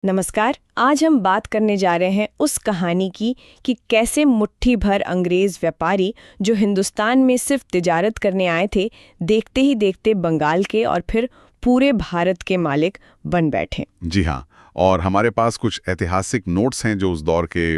नमस्कार। आज हम बात करने जा रहे हैं उस कहानी की कि कैसे मुट्ठी भर अंग्रेज व्यापारी जो हिंदुस्तान में सिर्फ तिजारत करने आए थे, देखते ही देखते बंगाल के और फिर पूरे भारत के मालिक बन बैठे। जी हाँ। और हमारे पास कुछ ऐतिहासिक नोट्स हैं जो उस दौर के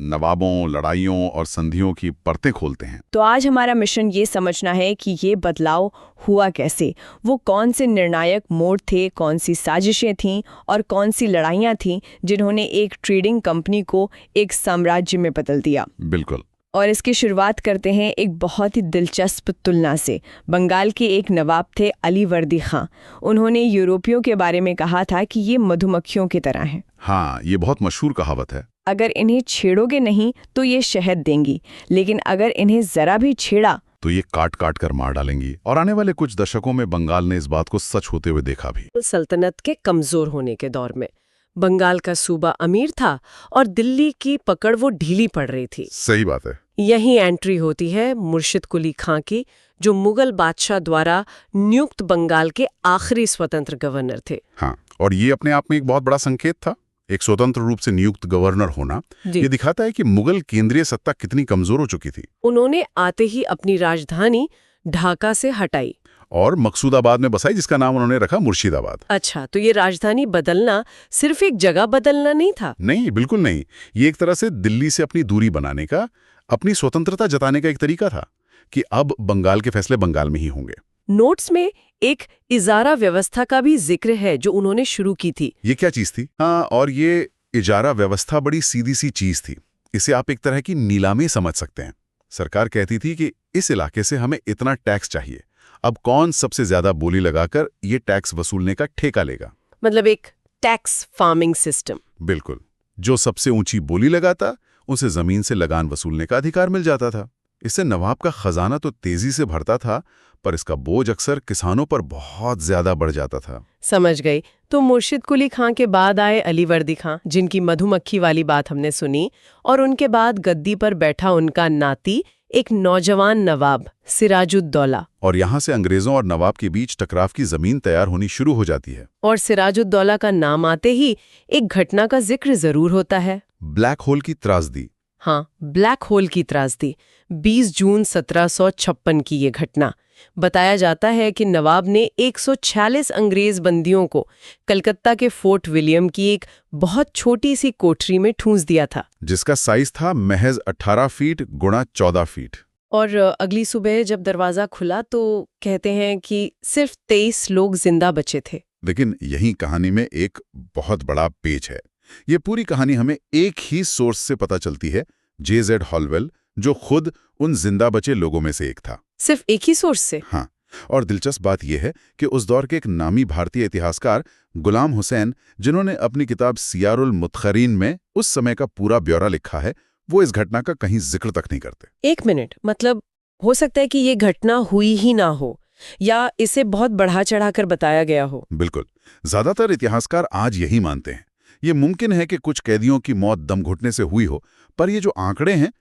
नवाबों, लड़ाइयों और संधियों की परतें खोलते हैं। तो आज हमारा मिशन ये समझना है कि ये बदलाव हुआ कैसे, वो कौन से निर्णायक मोड़ थे, कौन सी साजिशें थीं और कौन सी लड़ाइयाँ थीं जिन्होंने एक ट्रेडिंग कंपनी को एक साम्राज्य में बदल दिया। बिल्कुल। और इसकी शुरुआत करते हैं एक बहुत ही दिलचस्प तुलना से। बंगाल के एक नवाब थे अलीवर्दी खां। उन्होंने यूरोपियों के बारे में कहा था कि ये मधुमक्खियों की तरह हैं। हाँ, ये बहुत मशहूर कहावत है। अगर इन्हें छेड़ोगे नहीं तो ये शहद देंगी, लेकिन अगर इन्हें जरा भी छेड़ा तो ये काट काट कर मार डालेंगी। और आने वाले कुछ दशकों में बंगाल ने इस बात को सच होते हुए देखा भी। सल्तनत के कमजोर होने के दौर में बंगाल का सूबा अमीर था और दिल्ली की पकड़ वो ढीली पड़ रही थी। सही बात है। यही एंट्री होती है मुर्शिद कुली खां की, जो मुगल बादशाह द्वारा नियुक्त बंगाल के आखिरी स्वतंत्र गवर्नर थे। हाँ, और ये अपने आप में एक बहुत बड़ा संकेत था। एक स्वतंत्र रूप से नियुक्त गवर्नर होना ये दिखाता है कि मुगल केंद्रीय सत्ता कितनी कमजोर हो चुकी थी। उन्होंने आते ही अपनी राजधानी ढाका से हटाई और मकसूदाबाद में बसाई, जिसका नाम उन्होंने रखा मुर्शिदाबाद। अच्छा, तो ये राजधानी बदलना सिर्फ एक जगह बदलना नहीं था? नहीं, बिल्कुल नहीं। ये एक तरह से दिल्ली से अपनी दूरी बनाने का, अपनी स्वतंत्रता जताने का एक तरीका था कि अब बंगाल के फैसले बंगाल में ही होंगे। नोट्स में एक इजारा व्यवस्था का भी जिक्र है जो उन्होंने शुरू की थी। ये क्या चीज थी? हाँ, और ये इजारा व्यवस्था बड़ी सीधी सी चीज थी। इसे आप एक तरह की नीलामी समझ सकते हैं। सरकार कहती थी कि इस इलाके से हमें इतना टैक्स चाहिए, अब कौन सबसे ज्यादा बोली लगाकर ये टैक्स वसूलने का ठेका लेगा। मतलब एक टैक्स फार्मिंग सिस्टम। बिल्कुल। जो सबसे ऊंची बोली लगाता उसे जमीन से लगान वसूलने का अधिकार मिल जाता था। इससे नवाब का खजाना तो तेजी से भरता था, पर इसका बोझ अक्सर किसानों पर बहुत ज्यादा बढ़ जाता था। समझ गई। तो मुर्शिद कुली खां के बाद आए अलीवर्दी खां, जिनकी मधुमक्खी वाली बात हमने सुनी, और उनके बाद गद्दी पर बैठा उनका नाती, एक नौजवान नवाब सिराजुद्दौला। और यहाँ से अंग्रेजों और नवाब के बीच टकराव की जमीन तैयार होनी शुरू हो जाती है। और सिराजुद्दौला का नाम आते ही एक घटना का जिक्र जरूर होता है। ब्लैक होल की त्रासदी। हाँ, ब्लैक होल की त्रासदी। 20 जून 1756 की ये घटना। बताया जाता है कि नवाब ने 146 अंग्रेज बंदियों को कलकत्ता के फोर्ट विलियम की एक बहुत छोटी सी कोठरी में ठूंस दिया था, जिसका साइज था महज 18 फीट गुणा 14 फीट। और अगली सुबह जब दरवाजा खुला तो कहते हैं कि सिर्फ 23 लोग जिंदा बचे थे। लेकिन यही कहानी में एक बहुत बड़ा पेच है। ये पूरी कहानी हमें एक ही सोर्स से पता चलती है, J.Z. हॉलवेल, जो खुद उन जिंदा बचे लोगों में से एक था। सिर्फ एक ही सोर्स से? हाँ। और दिलचस्प बात यह है कि उस दौर के एक नामी भारतीय इतिहासकार गुलाम हुसैन, जिन्होंने अपनी किताब सियारुल मुत्खरीन में उस समय का पूरा ब्यौरा लिखा है, वो इस घटना का कहीं जिक्र तक नहीं करते। एक मिनट, मतलब हो सकता है कि ये घटना हुई ही ना हो, या इसे बहुत बढ़ा चढ़ाकर बताया गया हो। बिल्कुल। ज्यादातर इतिहासकार आज यही मानते हैं। ये मुमकिन है कि कुछ कैदियों की मौत दम घुटने से हुई हो, पर ये जो आंकड़े हैं,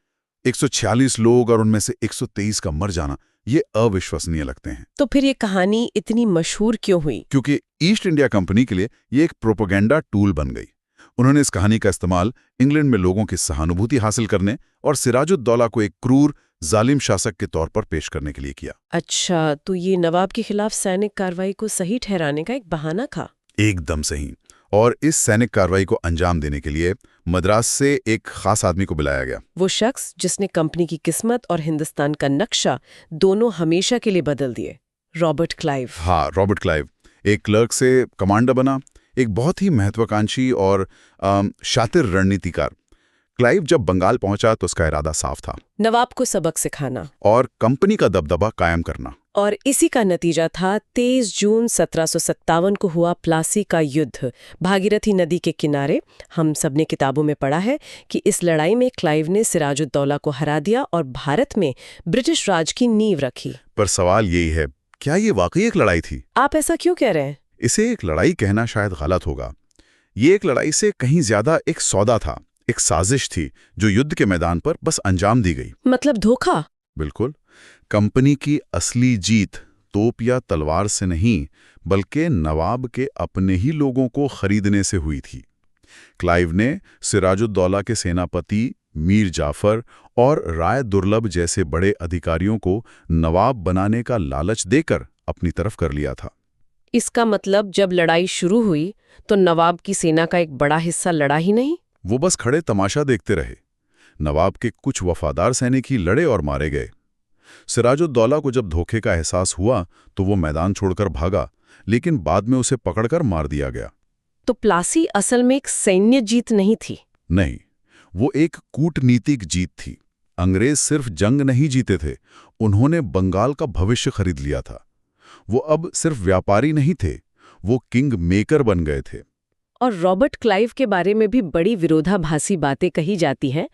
146 लोग और उनमें से 123 का मर जाना, ये अविश्वसनीय लगते हैं। तो फिर ये कहानी इतनी मशहूर क्यों हुई? क्योंकि ईस्ट इंडिया कंपनी के लिए ये एक प्रोपेगेंडा टूल बन गई। उन्होंने इस कहानी का इस्तेमाल इंग्लैंड में लोगों की सहानुभूति हासिल करने और सिराजुद्दौला को एक क्रूर, जालिम शासक के तौर पर पेश करने के लिए किया। अच्छा, तो ये नवाब के खिलाफ सैनिक कार्रवाई को सही ठहराने का एक बहाना था। एकदम सही। और इस सैनिक कार्रवाई को अंजाम देने के लिए मद्रास से एक खास आदमी को बुलाया गया। वो शख्स जिसने कंपनी की किस्मत और हिंदुस्तान का नक्शा दोनों हमेशा के लिए बदल दिए, रॉबर्ट क्लाइव। हाँ, रॉबर्ट क्लाइव एक क्लर्क से कमांडर बना, एक बहुत ही महत्वाकांक्षी और शातिर रणनीतिकार। क्लाइव जब बंगाल पहुंचा तो उसका इरादा साफ था, नवाब को सबक सिखाना और कंपनी का दबदबा कायम करना। और इसी का नतीजा था 23 जून 1757 को हुआ प्लासी का युद्ध, भागीरथी नदी के किनारे। हम सबने किताबों में पढ़ा है कि इस लड़ाई में क्लाइव ने सिराजुद्दौला को हरा दिया और भारत में ब्रिटिश राज की नींव रखी। पर सवाल यही है, क्या ये वाकई एक लड़ाई थी? आप ऐसा क्यों कह रहे हैं? इसे एक लड़ाई कहना शायद गलत होगा। ये एक लड़ाई से कहीं ज्यादा एक सौदा था, एक साजिश थी जो युद्ध के मैदान पर बस अंजाम दी गई। मतलब धोखा? बिल्कुल। कंपनी की असली जीत तोप या तलवार से नहीं, बल्कि नवाब के अपने ही लोगों को खरीदने से हुई थी। क्लाइव ने सिराजुद्दौला के सेनापति मीर जाफर और राय दुर्लभ जैसे बड़े अधिकारियों को नवाब बनाने का लालच देकर अपनी तरफ कर लिया था। इसका मतलब जब लड़ाई शुरू हुई तो नवाब की सेना का एक बड़ा हिस्सा लड़ा ही नहीं। वो बस खड़े तमाशा देखते रहे। नवाब के कुछ वफादार सैनिक ही लड़े और मारे गए। सिराजुद्दौला को जब धोखे का एहसास हुआ तो वो मैदान छोड़कर भागा, लेकिन बाद में उसे पकड़कर मार दिया गया। तो प्लासी असल में एक सैन्य जीत नहीं थी। नहीं, वो एक कूटनीतिक जीत थी। अंग्रेज सिर्फ जंग नहीं जीते थे, उन्होंने बंगाल का भविष्य खरीद लिया था। वो अब सिर्फ व्यापारी नहीं थे, वो किंग मेकर बन गए थे। और रॉबर्ट क्लाइव के बारे में भी बड़ी विरोधाभासी बातें कही जाती हैं।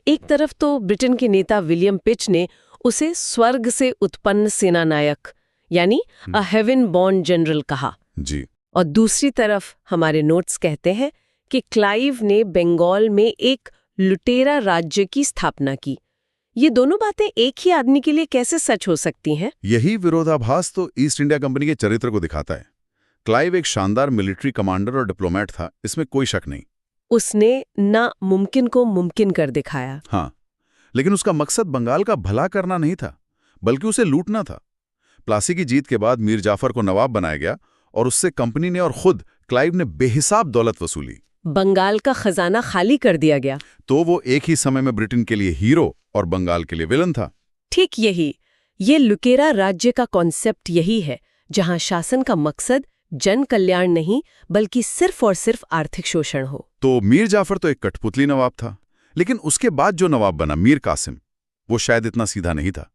एक तरफ तो ब्रिटेन के नेता विलियम पिच ने उसे स्वर्ग से उत्पन्न सेनानायक यानी अ हेवन बॉर्न जनरल कहा जी, और दूसरी तरफ हमारे नोट्स कहते हैं कि क्लाइव ने बंगाल में एक लुटेरा राज्य की स्थापना की। ये दोनों बातें एक ही आदमी के लिए कैसे सच हो सकती हैं? यही विरोधाभास तो ईस्ट इंडिया कंपनी के चरित्र को दिखाता है। क्लाइव एक शानदार मिलिट्री कमांडर और डिप्लोमेट था, इसमें कोई शक नहीं। उसने ना मुमकिन को मुमकिन कर दिखाया। हाँ, लेकिन उसका मकसद बंगाल का भला करना नहीं था, बल्कि उसे लूटना था। प्लासी की जीत के बाद मीर जाफर को नवाब बनाया गया और उससे कंपनी ने और खुद क्लाइव ने बेहिसाब दौलत वसूली। बंगाल का खजाना खाली कर दिया गया। तो वो एक ही समय में ब्रिटेन के लिए हीरो और बंगाल के लिए विलन था। ठीक यही, ये लुटेरा राज्य का कॉन्सेप्ट यही है, जहां शासन का मकसद जन कल्याण नहीं बल्कि सिर्फ और सिर्फ आर्थिक शोषण हो। तो मीर जाफर तो एक कठपुतली नवाब था, लेकिन उसके बाद जो नवाब बना मीर कासिम, वो शायद इतना सीधा नहीं था।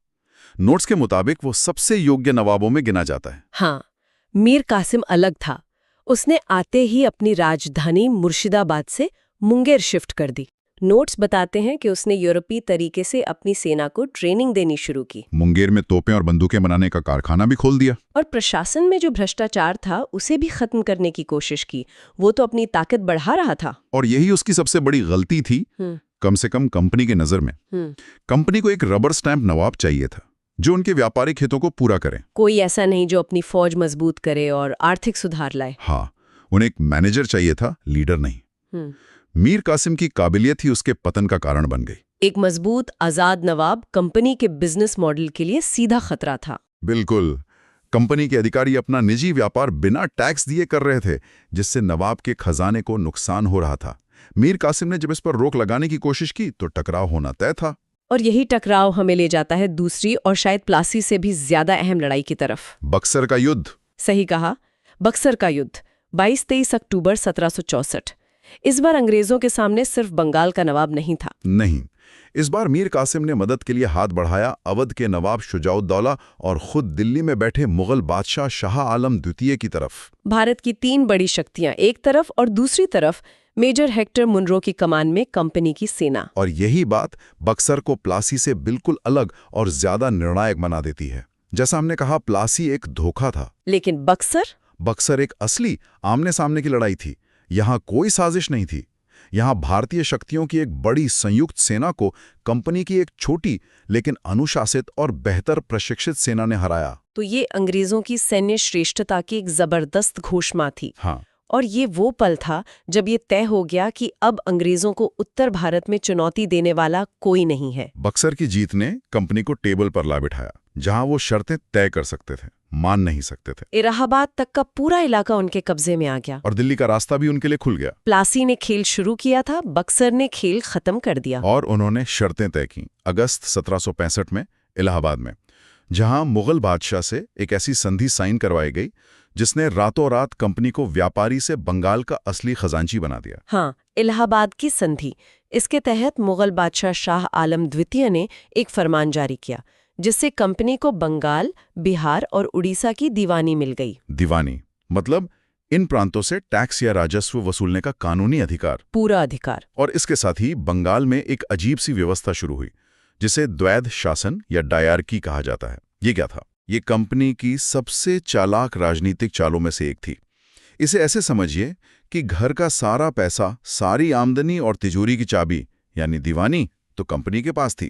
नोट्स के मुताबिक वो सबसे योग्य नवाबों में गिना जाता है। हाँ, मीर कासिम अलग था। उसने आते ही अपनी राजधानी मुर्शिदाबाद से मुंगेर शिफ्ट कर दी। नोट्स बताते हैं कि उसने यूरोपीय तरीके से अपनी सेना को ट्रेनिंग देनी शुरू की। मुंगेर में तोपें और बंदूकें बनाने का कारखाना भी खोल दिया। और प्रशासन में जो भ्रष्टाचार था उसे भी खत्म करने की कोशिश की। वो तो अपनी ताकत बढ़ा रहा था। और यही उसकी सबसे बड़ी गलती थी, कम से कम कंपनी के नजर में। कंपनी को एक रबर स्टैंप नवाब चाहिए था, जो उनके व्यापारिक हितों को पूरा करे। कोई ऐसा नहीं जो अपनी फौज मजबूत करे और आर्थिक सुधार लाए। हाँ, उन्हें एक मैनेजर चाहिए था, लीडर नहीं। मीर कासिम की काबिलियत ही उसके पतन का कारण बन गई। एक मजबूत आजाद नवाब कंपनी के बिजनेस मॉडल के लिए सीधा खतरा था। बिल्कुल। कंपनी के अधिकारी अपना निजी व्यापार बिना टैक्स दिए कर रहे थे, जिससे नवाब के खजाने को नुकसान हो रहा था। मीर कासिम ने जब इस पर रोक लगाने की कोशिश की तो टकराव होना तय था। और यही टकराव हमें ले जाता है दूसरी और शायद प्लासी से भी ज्यादा अहम लड़ाई की तरफ, बक्सर का युद्ध। सही कहा, बक्सर का युद्ध 22-23 अक्टूबर 1764। इस बार अंग्रेजों के सामने सिर्फ बंगाल का नवाब नहीं था। नहीं, इस बार मीर कासिम ने मदद के लिए हाथ बढ़ाया अवध के नवाब शुजाउद्दौला और खुद दिल्ली में बैठे मुगल बादशाह शाह आलम द्वितीय की तरफ। भारत की तीन बड़ी शक्तियां एक तरफ और दूसरी तरफ मेजर हेक्टर मुनरो की कमान में कंपनी की सेना। और यही बात बक्सर को प्लासी से बिल्कुल अलग और ज्यादा निर्णायक बना देती है। जैसा हमने कहा, प्लासी एक धोखा था, लेकिन बक्सर एक असली आमने सामने की लड़ाई थी। यहां कोई साजिश नहीं थी। यहां भारतीय शक्तियों की एक बड़ी संयुक्त सेना को कंपनी की एक छोटी लेकिन अनुशासित और बेहतर प्रशिक्षित सेना ने हराया। तो ये अंग्रेजों की सैन्य श्रेष्ठता की एक जबरदस्त घोषणा थी। हाँ, और ये वो पल था जब ये तय हो गया कि अब अंग्रेजों को उत्तर भारत में चुनौती देने वाला कोई नहीं है। बक्सर की जीत ने कंपनी को टेबल पर ला बिठाया, जहां वो शर्तें तय कर सकते थे, मान नहीं सकते थे। इलाहाबाद तक का पूरा इलाका उनके कब्जे में आ गया और दिल्ली का रास्ता भी उनके लिए खुल गया। प्लासी ने खेल शुरू किया था, बक्सर ने खेल खत्म कर दिया। और उन्होंने शर्तें तय की अगस्त 1765 में इलाहाबाद में, जहां मुगल बादशाह से एक ऐसी संधि साइन करवाई गई जिसने रातों रात कंपनी को व्यापारी से बंगाल का असली खजांची बना दिया। हाँ, इलाहाबाद की संधि। इसके तहत मुगल बादशाह शाह आलम द्वितीय ने एक फरमान जारी किया, जिससे कंपनी को बंगाल, बिहार और उड़ीसा की दीवानी मिल गई। दीवानी मतलब इन प्रांतों से टैक्स या राजस्व वसूलने का कानूनी अधिकार, पूरा अधिकार। और इसके साथ ही बंगाल में एक अजीब सी व्यवस्था शुरू हुई, जिसे द्वैध शासन या डायरकी कहा जाता है। ये क्या था? ये कंपनी की सबसे चालाक राजनीतिक चालों में से एक थी। इसे ऐसे समझिए कि घर का सारा पैसा, सारी आमदनी और तिजोरी की चाबी यानी दीवानी तो कंपनी के पास थी,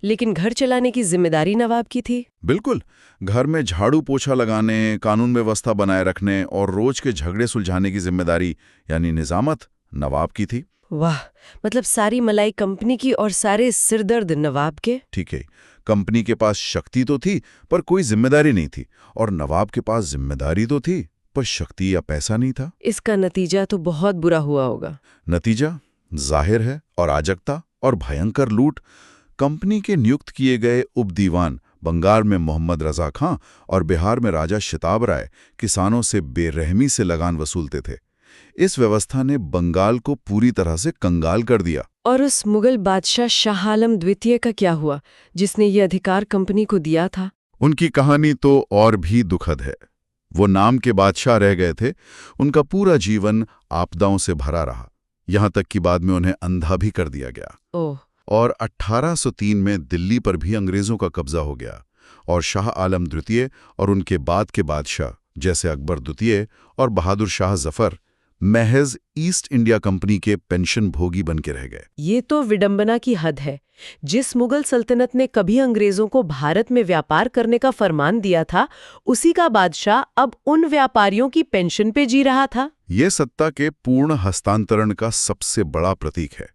लेकिन घर चलाने की जिम्मेदारी नवाब की थी। बिल्कुल। घर में झाड़ू पोछा लगाने, कानून व्यवस्था बनाए रखने और रोज के झगड़े सुलझाने की जिम्मेदारी यानी निजामत नवाब की थी। वाह, मतलब सारी मलाई कंपनी की और सारे सिरदर्द नवाब के। ठीक है, कंपनी के पास शक्ति तो थी पर कोई जिम्मेदारी नहीं थी, और नवाब के पास जिम्मेदारी तो थी पर शक्ति या पैसा नहीं था। इसका नतीजा तो बहुत बुरा हुआ होगा। नतीजा जाहिर है, अराजकता और भयंकर लूट। कंपनी के नियुक्त किए गए उपदीवान बंगाल में मोहम्मद रजा खां और बिहार में राजा शिताब राय किसानों से बेरहमी से लगान वसूलते थे। इस व्यवस्था ने बंगाल को पूरी तरह से कंगाल कर दिया। और उस मुगल बादशाह शाह आलम द्वितीय का क्या हुआ, जिसने ये अधिकार कंपनी को दिया था? उनकी कहानी तो और भी दुखद है। वो नाम के बादशाह रह गए थे, उनका पूरा जीवन आपदाओं से भरा रहा, यहाँ तक कि बाद में उन्हें अंधा भी कर दिया गया। ओह। और 1803 में दिल्ली पर भी अंग्रेजों का कब्जा हो गया, और शाह आलम द्वितीय और उनके बाद के बादशाह जैसे अकबर द्वितीय और बहादुर शाह जफर महज ईस्ट इंडिया कंपनी के पेंशन भोगी बन के रह गए। ये तो विडंबना की हद है। जिस मुगल सल्तनत ने कभी अंग्रेजों को भारत में व्यापार करने का फरमान दिया था, उसी का बादशाह अब उन व्यापारियों की पेंशन पे जी रहा था। ये सत्ता के पूर्ण हस्तांतरण का सबसे बड़ा प्रतीक है।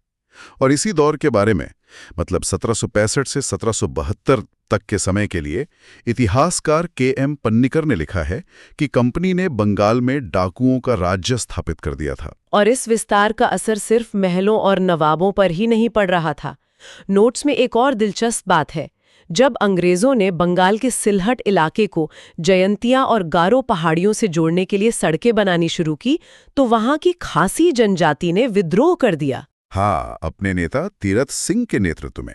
और इसी दौर के बारे में, मतलब 1765 से 1772 तक के समय के लिए, इतिहासकार के.एम. पन्निकर ने लिखा है कि कंपनी ने बंगाल में डाकुओं का राज्य स्थापित कर दिया था। और इस विस्तार का असर सिर्फ महलों और नवाबों पर ही नहीं पड़ रहा था। नोट्स में एक और दिलचस्प बात है। जब अंग्रेजों ने बंगाल के सिलहट इलाके को जयंतिया और गारो पहाड़ियों से जोड़ने के लिए सड़कें बनानी शुरू की, तो वहां की खासी जनजाति ने विद्रोह कर दिया। हाँ, अपने नेता तीरथ सिंह के नेतृत्व में।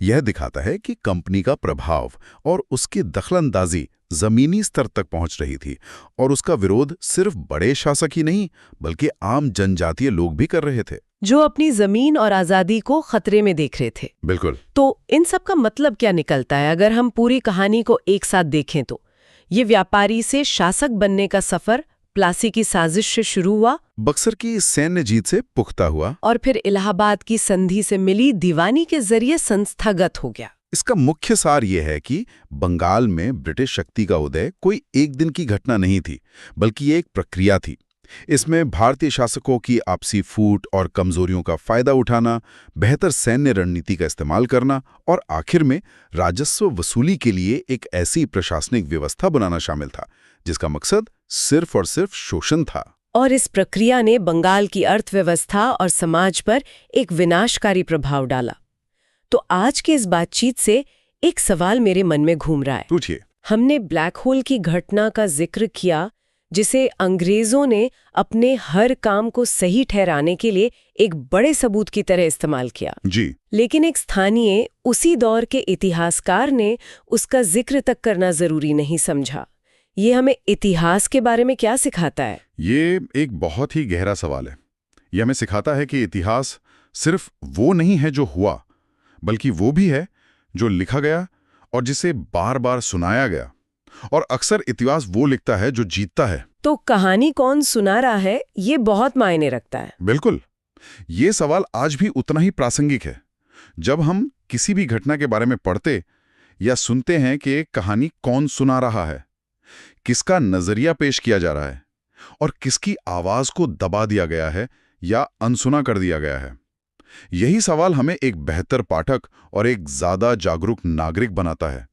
यह दिखाता है कि कंपनी का प्रभाव और उसकी दखलंदाजी जमीनी स्तर तक पहुंच रही थी, और उसका विरोध सिर्फ बड़े शासक ही नहीं बल्कि आम जनजातीय लोग भी कर रहे थे, जो अपनी जमीन और आजादी को खतरे में देख रहे थे। बिल्कुल। तो इन सब का मतलब क्या निकलता है अगर हम पूरी कहानी को एक साथ देखें तो? ये व्यापारी से शासक बनने का सफर प्लासी की साजिश से शुरू हुआ, बक्सर की सैन्य जीत से पुख्ता हुआ, और फिर इलाहाबाद की संधि से मिली दीवानी के जरिए संस्थागत हो गया। इसका मुख्य सार यह है कि बंगाल में ब्रिटिश शक्ति का उदय कोई एक दिन की घटना नहीं थी, बल्कि एक प्रक्रिया थी। इसमें भारतीय शासकों की आपसी फूट और कमजोरियों का फायदा उठाना, बेहतर सैन्य रणनीति का इस्तेमाल करना, और आखिर में राजस्व वसूली के लिए एक ऐसी प्रशासनिक व्यवस्था बनाना शामिल था जिसका मकसद सिर्फ और सिर्फ शोषण था। और इस प्रक्रिया ने बंगाल की अर्थव्यवस्था और समाज पर एक विनाशकारी प्रभाव डाला। तो आज के इस बातचीत से एक सवाल मेरे मन में घूम रहा है। पूछिए। हमने ब्लैक होल की घटना का जिक्र किया, जिसे अंग्रेजों ने अपने हर काम को सही ठहराने के लिए एक बड़े सबूत की तरह इस्तेमाल किया। जी। लेकिन एक स्थानीय उसी दौर के इतिहासकार ने उसका जिक्र तक करना जरूरी नहीं समझा। ये हमें इतिहास के बारे में क्या सिखाता है? ये एक बहुत ही गहरा सवाल है। ये हमें सिखाता है कि इतिहास सिर्फ वो नहीं है जो हुआ, बल्कि वो भी है जो लिखा गया और जिसे बार बार सुनाया गया। और अक्सर इतिहास वो लिखता है जो जीतता है। तो कहानी कौन सुना रहा है, ये बहुत मायने रखता है। बिल्कुल। ये सवाल आज भी उतना ही प्रासंगिक है। जब हम किसी भी घटना के बारे में पढ़ते या सुनते हैं कि एक कहानी कौन सुना रहा है, किसका नजरिया पेश किया जा रहा है, और किसकी आवाज को दबा दिया गया है या अनसुना कर दिया गया है, यही सवाल हमें एक बेहतर पाठक और एक ज्यादा जागरूक नागरिक बनाता है।